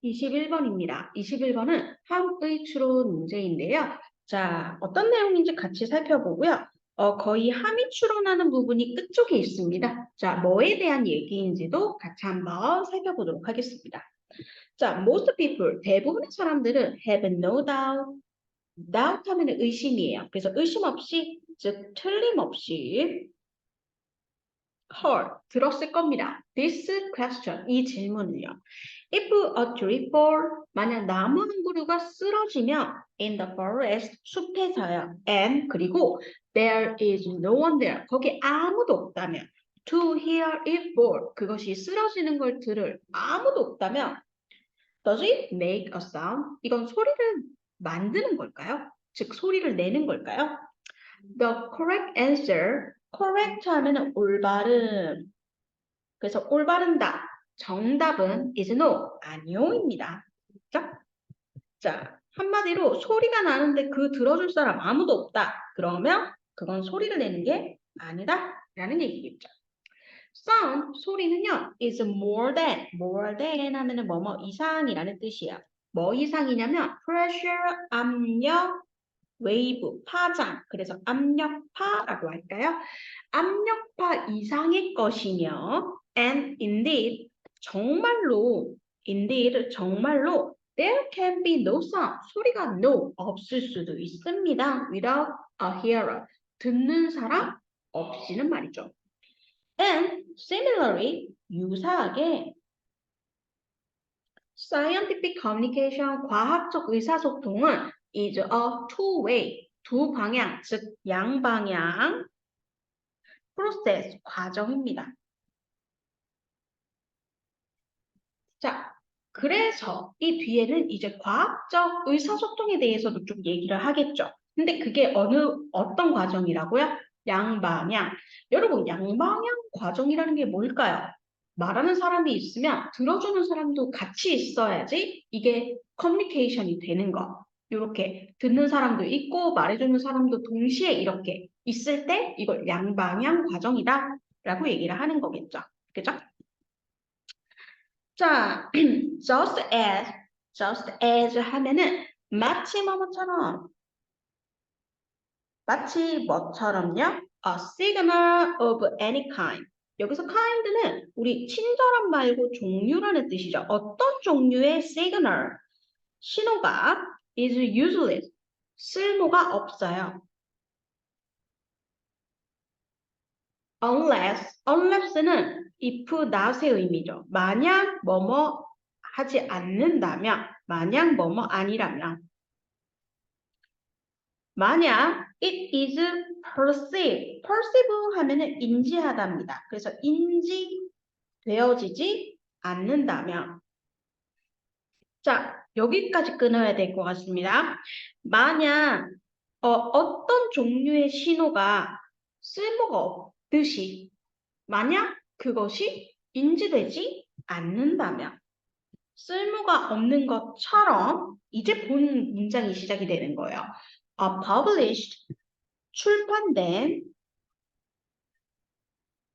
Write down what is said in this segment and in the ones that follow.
21번입니다. 21번은 함의 추론 문제인데요. 자, 어떤 내용인지 같이 살펴보고요. 거의 함이 추론하는 부분이 끝쪽에 있습니다. 자, 뭐에 대한 얘기인지도 같이 한번 살펴보도록 하겠습니다. 자, most people, 대부분의 사람들은 have no doubt. doubt 하면 의심이에요. 그래서 의심 없이, 즉 틀림없이 heard, 들었을 겁니다. This question, 이 질문을요. If a tree fall, 만약 나무 한 그루가 쓰러지면 in the forest, 숲에서요. And 그리고 there is no one there, 거기 아무도 없다면 to hear it fall, 그것이 쓰러지는 걸 들을 아무도 없다면 does it make a sound? 이건 소리를 만드는 걸까요? 즉 소리를 내는 걸까요? The correct answer, correct 하면 올바른. 그래서 올바른 답, 정답은 is no, 아니요입니다. 그죠? 자, 한마디로 소리가 나는데 그 들어줄 사람 아무도 없다. 그러면 그건 소리를 내는 게 아니다. 라는 얘기겠죠. Sound, 소리는요, is more than 하면은 뭐뭐 이상이라는 뜻이에요. 뭐 이상이냐면 pressure, 압력, wave, 파장. 그래서 압력파라고 할까요? 압력파 이상의 것이며 and indeed, 정말로 there can be no sound, 소리가 no, 없을 수도 있습니다. without a hearer, 듣는 사람 없이는 말이죠. And similarly, 유사하게 scientific communication, 과학적 의사소통은 is a two-way, 두 방향, 즉 양방향 process, 과정입니다. 자, 그래서 이 뒤에는 이제 과학적 의사소통에 대해서도 좀 얘기를 하겠죠. 근데 그게 어떤 과정이라고요? 양방향. 여러분, 양방향 과정이라는 게 뭘까요? 말하는 사람이 있으면 들어주는 사람도 같이 있어야지 이게 커뮤니케이션이 되는 거. 이렇게 듣는 사람도 있고 말해주는 사람도 동시에 이렇게 있을 때 이걸 양방향 과정이다 라고 얘기를 하는 거겠죠. 그죠? 자, just as 하면은 마치 뭐뭐처럼, 마치 뭐처럼요? A signal of any kind. 여기서 kind는 우리 친절함 말고 종류라는 뜻이죠. 어떤 종류의 signal, 신호가 is useless, 쓸모가 없어요. unless는 if, not의 의미죠. 만약 뭐뭐 하지 않는다면, 만약 뭐뭐 아니라면. 만약 it is perceive 하면은 인지하답니다. 그래서 인지되어지지 않는다면. 자, 여기까지 끊어야 될 것 같습니다. 만약 어떤 종류의 신호가 쓸모가 없듯이 만약 그것이 인지되지 않는다면 쓸모가 없는 것처럼 이제 본 문장이 시작이 되는 거예요. published, 출판된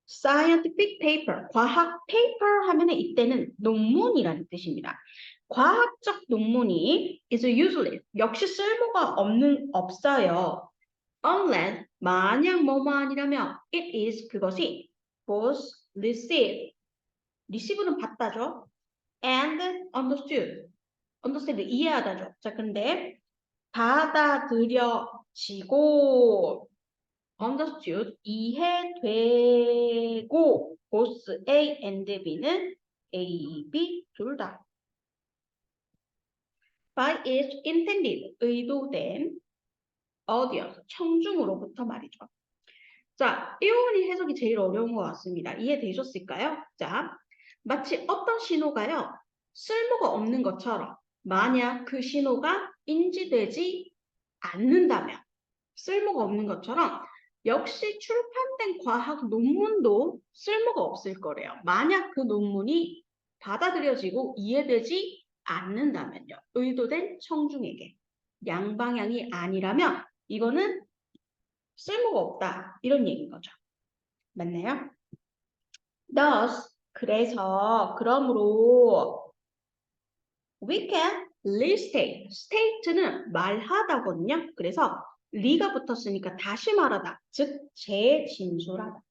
scientific paper, 과학 paper 하면 이때는 논문이라는 뜻입니다. 과학적 논문이 is useless, 역시 쓸모가 없어요. unless, 만약 뭐뭐 아니라면 it is, 그것이 both receive는 받다죠. and understood, 이해하다죠. 자, 근데 받아들여지고 understood, 이해되고 both A and B는 A, B 둘 다 by its intended, 의도된 audience, 청중으로부터 말이죠. 자, 이 부분이 해석이 제일 어려운 것 같습니다. 이해되셨을까요? 자, 마치 어떤 신호가요, 쓸모가 없는 것처럼 만약 그 신호가 인지되지 않는다면 쓸모가 없는 것처럼 역시 출판된 과학 논문도 쓸모가 없을 거래요. 만약 그 논문이 받아들여지고 이해되지 않는다면요. 의도된 청중에게. 양방향이 아니라면 이거는 쓸모가 없다. 이런 얘기인 거죠. 맞나요? Thus, 그래서, 그러므로 We can restate. state는 말하다거든요. 그래서 re가 붙었으니까 다시 말하다. 즉 재진술하다.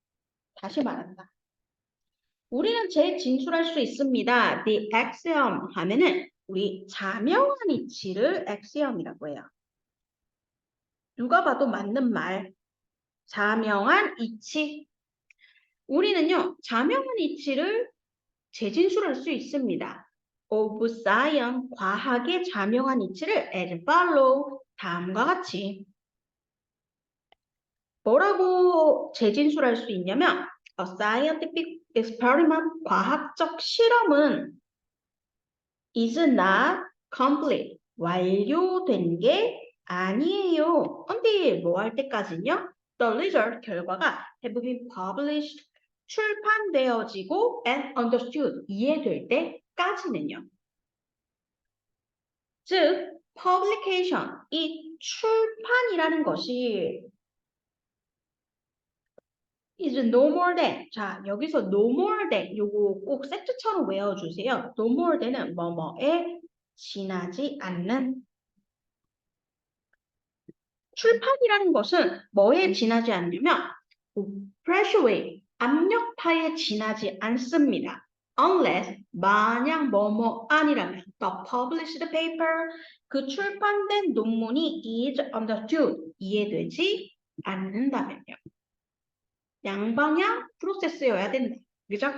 다시 말한다. 우리는 재진술할 수 있습니다. The axiom 하면은 우리 자명한 이치를 axiom이라고 해요. 누가 봐도 맞는 말. 자명한 이치. 우리는요, 자명한 이치를 재진술할 수 있습니다. of science, 과학의 자명한 이치를 as follow, 다음과 같이. 뭐라고 재진술할 수 있냐면 a scientific experiment, 과학적 실험은 is not complete, 완료된 게 아니에요. until 뭐 할 때까지는요? The result, 결과가 have been published, 출판되어지고 and understood, 이해될 때까지는요. 즉, publication, 이 출판이라는 것이 is no more than. 자, 여기서 no more than 요거 꼭 세트처럼 외워주세요. no more than은 뭐뭐에 지나지 않는. 출판이라는 것은 뭐에 지나지 않냐면 pressure, 압력파에 지나지 않습니다. unless, 만약 뭐뭐 아니라면 the published paper, 그 출판된 논문이 is understood, 이해되지 않는다면요. 양방향 프로세스여야 된다. 그죠?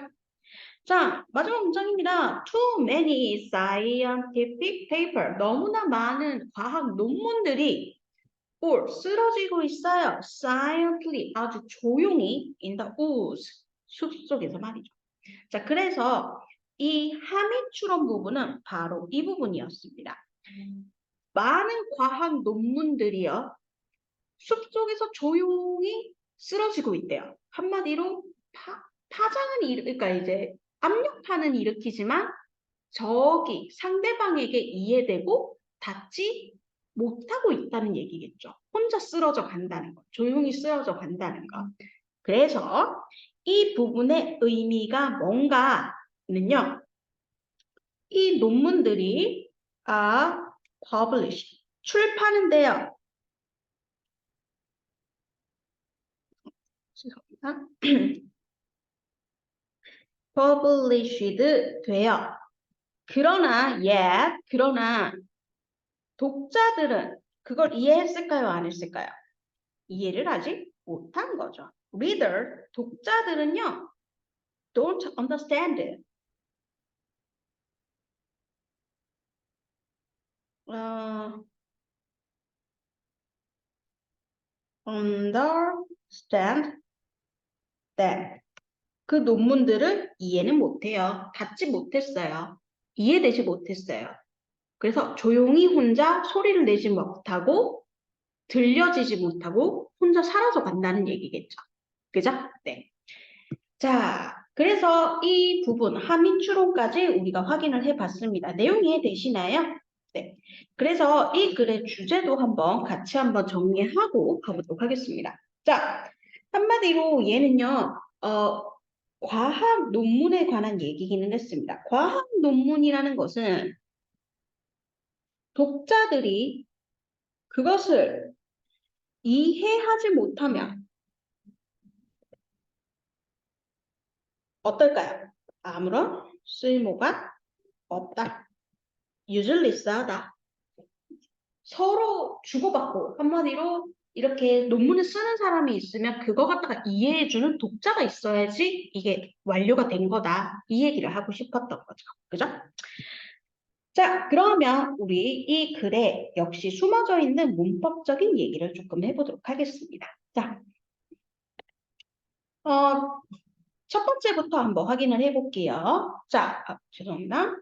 자, 마지막 문장입니다. Too many scientific paper. 너무나 많은 과학 논문들이 쓰러지고 있어요. Silently, 아주 조용히 in the woods. 숲속에서 말이죠. 자, 그래서 이 하미추론 부분은 바로 이 부분이었습니다. 많은 과학 논문들이요. 숲속에서 조용히 쓰러지고 있대요. 한마디로 파장은 그러니까 이제 압력파는 일으키지만 저기 상대방에게 이해되고 닿지 못하고 있다는 얘기겠죠. 혼자 쓰러져 간다는 거, 조용히 쓰러져 간다는 거. 그래서 이 부분의 의미가 뭔가는요. 이 논문들이 published, 출판은돼요. published 돼요. 그러나 그러나 독자들은 그걸 이해했을까요? 안 했을까요? 이해를 아직 못한 거죠. reader, 독자들은요. don't understand. understand that. 그 논문들을 이해는 못해요. 닫지 못했어요. 이해되지 못했어요. 그래서 조용히 혼자 소리를 내지 못하고 들려지지 못하고 혼자 사라져 간다는 얘기겠죠. 그죠? 네. 자, 그래서 이 부분 하민추론까지 우리가 확인을 해봤습니다. 내용이 이해되시나요? 네. 그래서 이 글의 주제도 같이 한번 정리하고 가보도록 하겠습니다. 자, 한마디로 얘는요, 과학 논문에 관한 얘기기는 했습니다. 과학 논문이라는 것은 독자들이 그것을 이해하지 못하면 어떨까요? 아무런 쓸모가 없다. useless하다. 서로 주고받고 한마디로 이렇게 논문을 쓰는 사람이 있으면 그거 갖다가 이해해주는 독자가 있어야지 이게 완료가 된 거다. 이 얘기를 하고 싶었던 거죠. 그죠? 자, 그러면 우리 이 글에 역시 숨어져 있는 문법적인 얘기를 조금 해보도록 하겠습니다. 자, 첫 번째부터 한번 확인을 해볼게요. 자, 죄송합니다.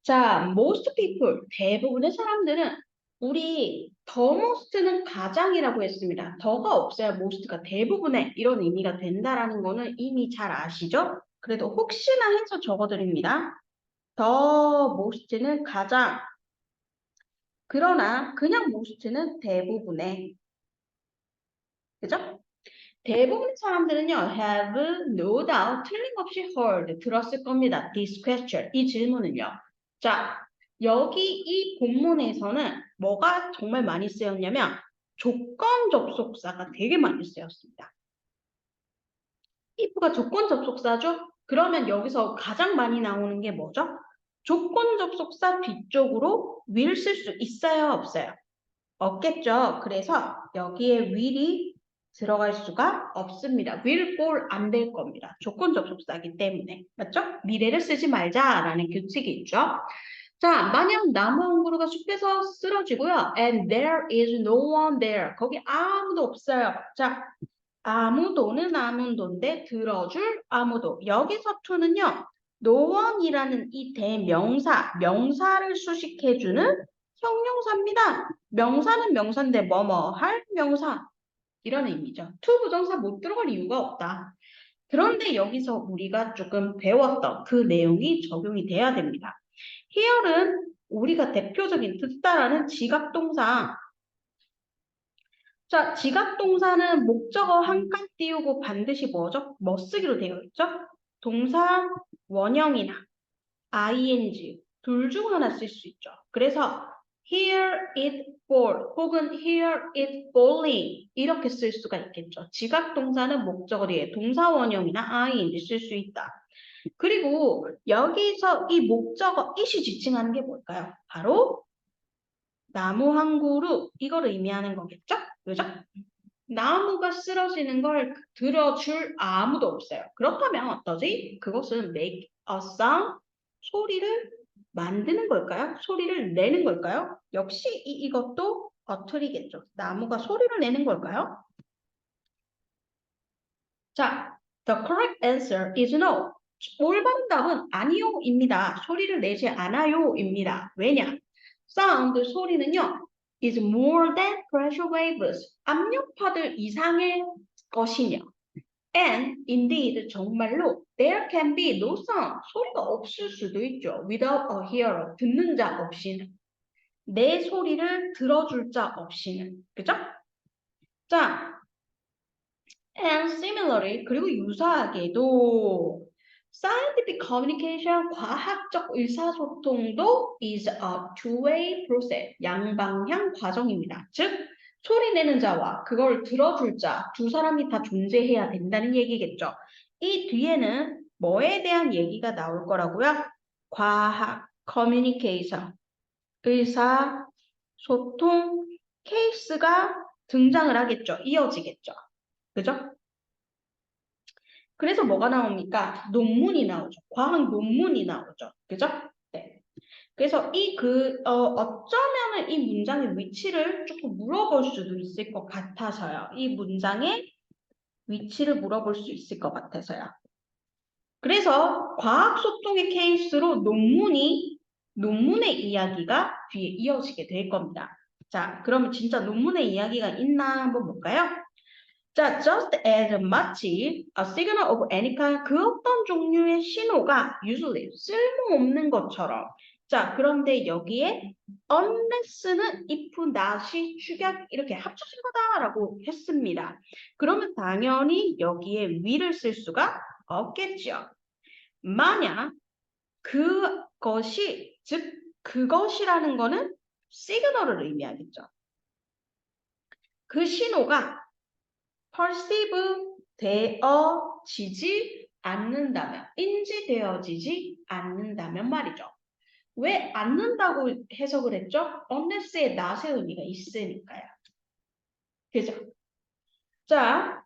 자, most people, 대부분의 사람들은 우리 the most는 가장이라고 했습니다. 더가 없어야 most가 대부분의 이런 의미가 된다라는 거는 이미 잘 아시죠? 그래도 혹시나 해서 적어드립니다. the most는 가장, 그러나 그냥 most는 대부분의, 그죠? 대부분의 사람들은요, have no doubt, 틀림없이 heard, 들었을 겁니다. This question, 이 질문은요. 자, 여기 이 본문에서는 뭐가 정말 많이 쓰였냐면 조건 접속사가 되게 많이 쓰였습니다. if가 조건 접속사죠? 그러면 여기서 가장 많이 나오는 게 뭐죠? 조건 접속사 뒤쪽으로 will 쓸 수 있어요, 없어요? 없겠죠. 그래서 여기에 will이 들어갈 수가 없습니다. will for 안 될 겁니다. 조건 접속사이기 때문에. 맞죠? 미래를 쓰지 말자라는 규칙이 있죠. 자, 만약 나무 한 그루가 숲에서 쓰러지고요. And there is no one there. 거기 아무도 없어요. 자, 아무도는 아무도인데 들어줄 아무도. 여기서 to는요. no one이라는 이 대명사, 명사를 수식해주는 형용사입니다. 명사는 명사인데 뭐뭐 할 명사. 이런 의미죠. to 부정사 못 들어갈 이유가 없다. 그런데 여기서 우리가 조금 배웠던 그 내용이 적용이 돼야 됩니다. here은 우리가 대표적인 듣다라는 지각동사. 자, 지각동사는 목적어 한 칸 띄우고 반드시 뭐죠? 뭐 쓰기로 되어 있죠? 동사 원형이나 ing 둘 중 하나 쓸 수 있죠. 그래서 here it fall 혹은 here it falling 이렇게 쓸 수가 있겠죠. 지각동사는 목적어 뒤에 동사 원형이나 ing 쓸 수 있다. 그리고 여기서 이 목적어 it이 지칭하는 게 뭘까요? 바로 나무 한 그루 이걸 의미하는 거겠죠? 그죠? 나무가 쓰러지는 걸 들어줄 아무도 없어요. 그렇다면 어떠지? 그것은 make a sound, 소리를 만드는 걸까요? 소리를 내는 걸까요? 역시 이것도 어투리겠죠. 나무가 소리를 내는 걸까요? 자, the correct answer is no. 올바른 답은 아니요입니다. 소리를 내지 않아요입니다. 왜냐? sound 소리는요. is more than pressure waves. 압력파들 이상의 것이냐. And indeed 정말로 there can be no sound. 소리가 없을 수도 있죠. without a hearer. 듣는 자 없이는. 내 소리를 들어줄 자 없이는. 그죠? 자, and similarly 그리고 유사하게도 scientific communication 과학적 의사소통도 is a two-way process 양방향 과정입니다. 즉 소리 내는 자와 그걸 들어줄 자 두 사람이 다 존재해야 된다는 얘기겠죠. 이 뒤에는 뭐에 대한 얘기가 나올 거라고요? 과학, communication, 의사소통, 케이스가 등장을 하겠죠. 이어지겠죠. 그죠? 그래서 뭐가 나옵니까? 논문이 나오죠. 과학 논문이 나오죠. 그죠? 네. 그래서 어쩌면은 이 문장의 위치를 조금 물어볼 수도 있을 것 같아서요. 이 문장의 위치를 물어볼 수 있을 것 같아서요. 그래서 과학 소통의 케이스로 논문의 이야기가 뒤에 이어지게 될 겁니다. 자, 그러면 진짜 논문의 이야기가 있나 한번 볼까요? 자, just as 마치 a signal of any kind 그 어떤 종류의 신호가 usually 쓸모없는 것처럼 자, 그런데 여기에 unless는 if, not이 축약 이렇게 합쳐진 거다라고 했습니다. 그러면 당연히 여기에 will을 쓸 수가 없겠죠. 만약 그것이 즉 그것이라는 거는 시그널을 의미하겠죠. 그 신호가 perceive 되어지지 않는다면, 인지되어지지 않는다면 말이죠. 왜 않는다고 해석을 했죠? unless의 not의 의미가 있으니까요. 그죠? 자,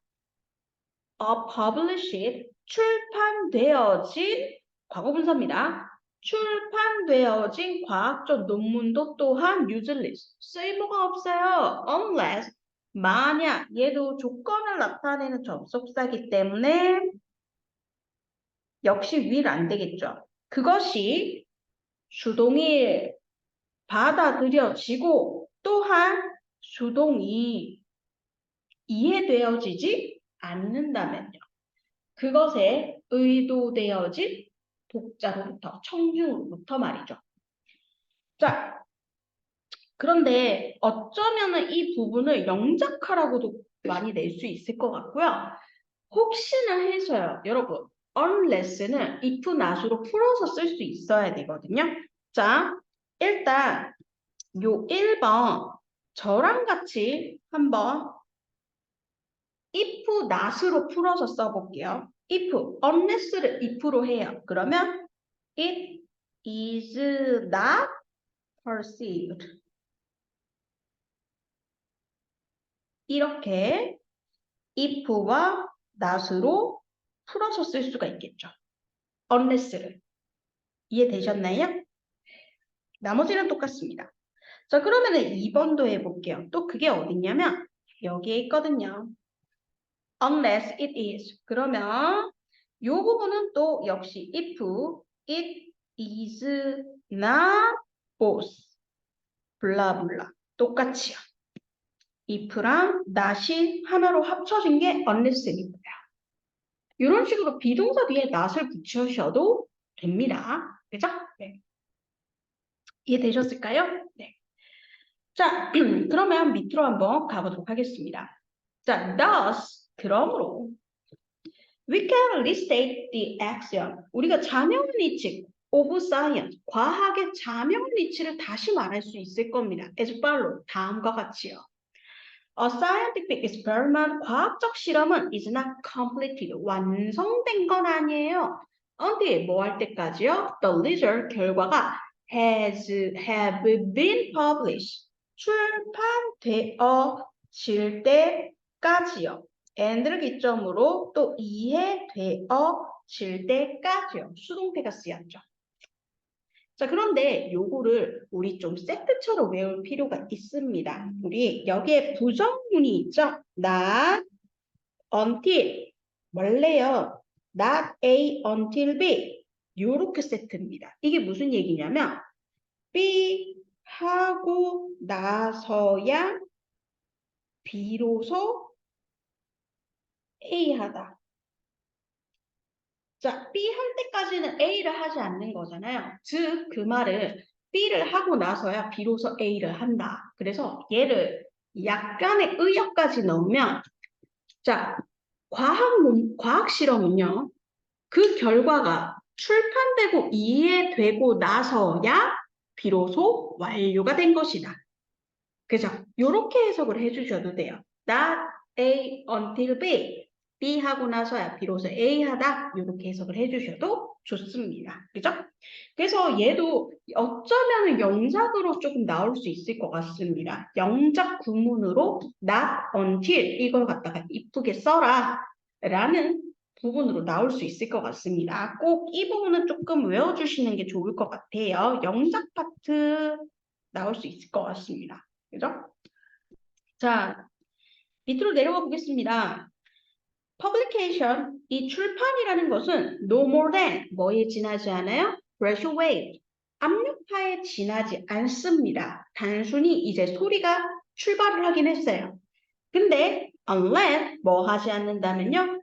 published, 출판되어진 과거분사입니다. 출판되어진 과학적 논문도 또한 useless, 쓸모가 없어요. unless 만약 얘도 조건을 나타내는 접속사이기 때문에 역시 will 안 되겠죠. 그것이 수동이 받아들여지고 또한 수동이 이해되어지지 않는다면요. 그것에 의도되어진 독자로부터, 청중으로부터 말이죠. 자, 그런데 어쩌면은 이 부분을 영작하라고도 많이 낼 수 있을 것 같고요. 혹시나 해서요, 여러분, unless는 if, not으로 풀어서 쓸 수 있어야 되거든요. 자, 일단 요 1번 저랑 같이 한번 if not으로 풀어서 써볼게요. if, unless를 if로 해요. 그러면 it is not perceived. 이렇게 if와 not으로 풀어서 쓸 수가 있겠죠. unless를. 이해되셨나요? 나머지는 똑같습니다. 자, 그러면은 2번도 해볼게요. 또 그게 어딨냐면 여기에 있거든요. unless it is. 그러면 이 부분은 또 역시 if it is not both. 블라블라. 똑같이요. if랑 not이 하나로 합쳐진 게 unless입니다. 이런 식으로 비동사 뒤에 not을 붙이셔도 됩니다. 그죠? 네. 이해되셨을까요? 네. 자, 그러면 밑으로 한번 가보도록 하겠습니다. 자, thus, 그러므로 we can restate the axiom. 우리가 자명리치 of science, 과학의 자명리치를 다시 말할 수 있을 겁니다. as follow, 다음과 같이요. A scientific experiment, 과학적 실험은 is not completed, 완성된 건 아니에요. until 뭐 할 때까지요? The result, 결과가 have been published, 출판되어질 때까지요. and를 기점으로 또 이해되어질 때까지요. 수동태가 쓰였죠. 자, 그런데 요거를 우리 좀 세트처럼 외울 필요가 있습니다. 우리 여기에 부정문이 있죠? not until 원래요. not A until B 요렇게 세트입니다. 이게 무슨 얘기냐면 B 하고 나서야 B로서 A 하다. 자, B 할 때까지는 A를 하지 않는 거잖아요. 즉, 그 말은 B를 하고 나서야 비로소 A를 한다. 그래서 얘를 약간의 의역까지 넣으면, 자, 과학 실험은요, 그 결과가 출판되고 이해되고 나서야 비로소 완료가 된 것이다. 그죠? 요렇게 해석을 해주셔도 돼요. Not A until B. B 하고 나서야 비로소 A 하다. 이렇게 해석을 해주셔도 좋습니다. 그죠? 그래서 얘도 어쩌면 영작으로 조금 나올 수 있을 것 같습니다. 영작 구문으로 not until 이걸 갖다가 이쁘게 써라 라는 부분으로 나올 수 있을 것 같습니다. 꼭 이 부분은 조금 외워주시는 게 좋을 것 같아요. 영작 파트 나올 수 있을 것 같습니다. 그죠? 자, 밑으로 내려가 보겠습니다. publication, 이 출판이라는 것은 no more than, 뭐에 지나지 않아요? graduate, 압력파에 지나지 않습니다. 단순히 이제 소리가 출발을 하긴 했어요. 근데 unless, 뭐 하지 않는다면요?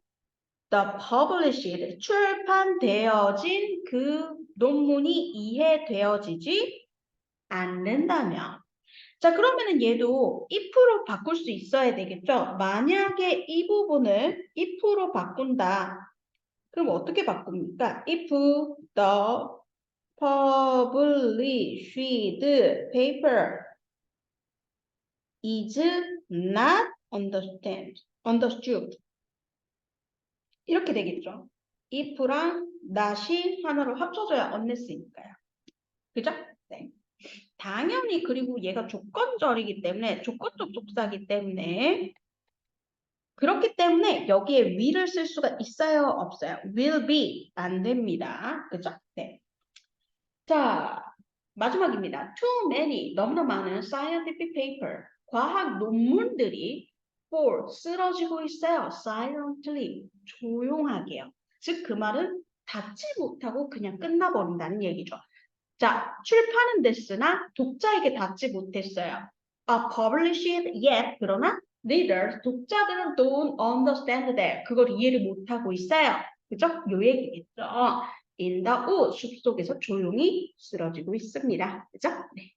the published, 출판되어진 그 논문이 이해되어지지 않는다면 자, 그러면은 얘도 if로 바꿀 수 있어야 되겠죠? 만약에 이 부분을 if로 바꾼다. 그럼 어떻게 바꿉니까? If the published paper is not understood. 이렇게 되겠죠? if랑 not이 하나로 합쳐져야 unless니까요. 그죠? 네. 당연히 그리고 얘가 조건절이기 때문에 조건적 접사기 때문에 그렇기 때문에 여기에 will을 쓸 수가 있어요? 없어요? will be 안 됩니다. 그죠? 네. 자, 마지막입니다. Too many 너무나 많은 scientific paper 과학 논문들이 fall 쓰러지고 있어요. silently 조용하게요. 즉 그 말은 닫지 못하고 그냥 끝나버린다는 얘기죠. 자, 출판은 됐으나 독자에게 닿지 못했어요. published yet 그러나 readers 독자들은 don't understand that 그걸 이해를 못하고 있어요. 그죠? 요 얘기겠죠. in the wood 숲속에서 조용히 쓰러지고 있습니다. 그죠? 네.